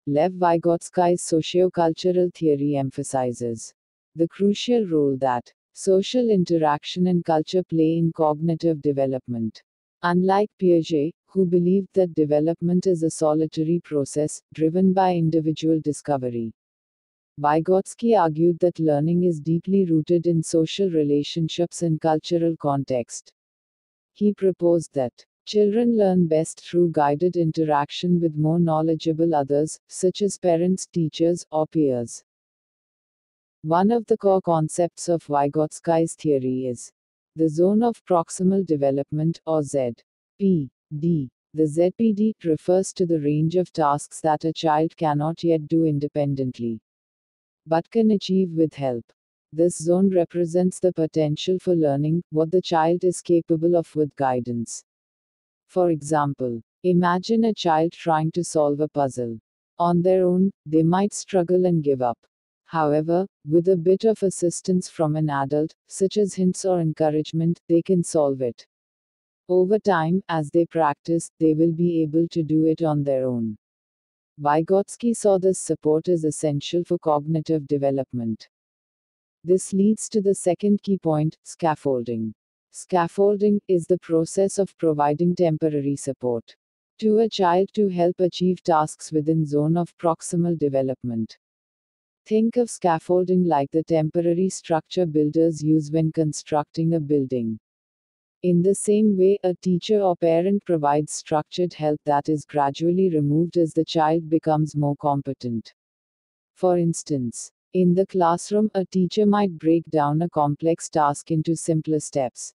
Lev Vygotsky's sociocultural theory emphasizes the crucial role that social interaction and culture play in cognitive development. Unlike Piaget, who believed that development is a solitary process, driven by individual discovery, Vygotsky argued that learning is deeply rooted in social relationships and cultural context. He proposed that children learn best through guided interaction with more knowledgeable others, such as parents, teachers, or peers. One of the core concepts of Vygotsky's theory is the zone of proximal development, or ZPD. The ZPD refers to the range of tasks that a child cannot yet do independently, but can achieve with help. This zone represents the potential for learning, what the child is capable of with guidance. For example, imagine a child trying to solve a puzzle. On their own, they might struggle and give up. However, with a bit of assistance from an adult, such as hints or encouragement, they can solve it. Over time, as they practice, they will be able to do it on their own. Vygotsky saw this support as essential for cognitive development. This leads to the second key point, scaffolding. Scaffolding is the process of providing temporary support to a child to help achieve tasks within zone of proximal development. Think of scaffolding like the temporary structure builders use when constructing a building. In the same way, a teacher or parent provides structured help that is gradually removed as the child becomes more competent. For instance, in the classroom, a teacher might break down a complex task into simpler steps,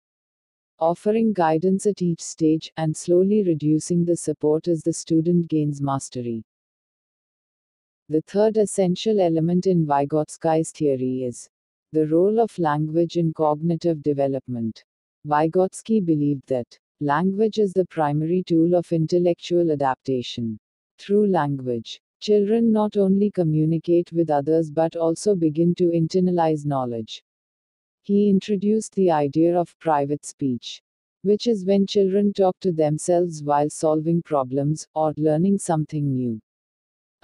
offering guidance at each stage, and slowly reducing the support as the student gains mastery. The third essential element in Vygotsky's theory is the role of language in cognitive development. Vygotsky believed that language is the primary tool of intellectual adaptation. Through language, children not only communicate with others but also begin to internalize knowledge. He introduced the idea of private speech, which is when children talk to themselves while solving problems or learning something new.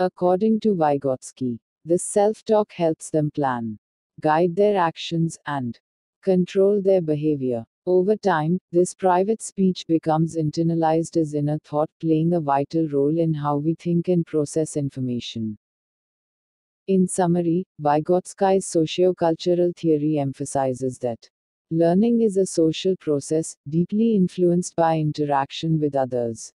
According to Vygotsky, this self-talk helps them plan, guide their actions, and control their behavior. Over time, this private speech becomes internalized as inner thought, playing a vital role in how we think and process information. In summary, Vygotsky's sociocultural theory emphasizes that learning is a social process, deeply influenced by interaction with others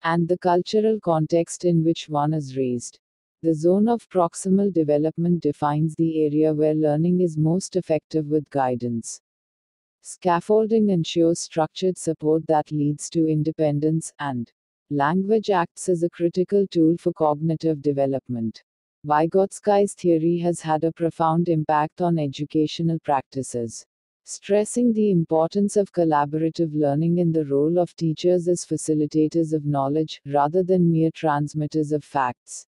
and the cultural context in which one is raised. The zone of proximal development defines the area where learning is most effective with guidance. Scaffolding ensures structured support that leads to independence, and language acts as a critical tool for cognitive development. Vygotsky's theory has had a profound impact on educational practices, stressing the importance of collaborative learning and the role of teachers as facilitators of knowledge, rather than mere transmitters of facts.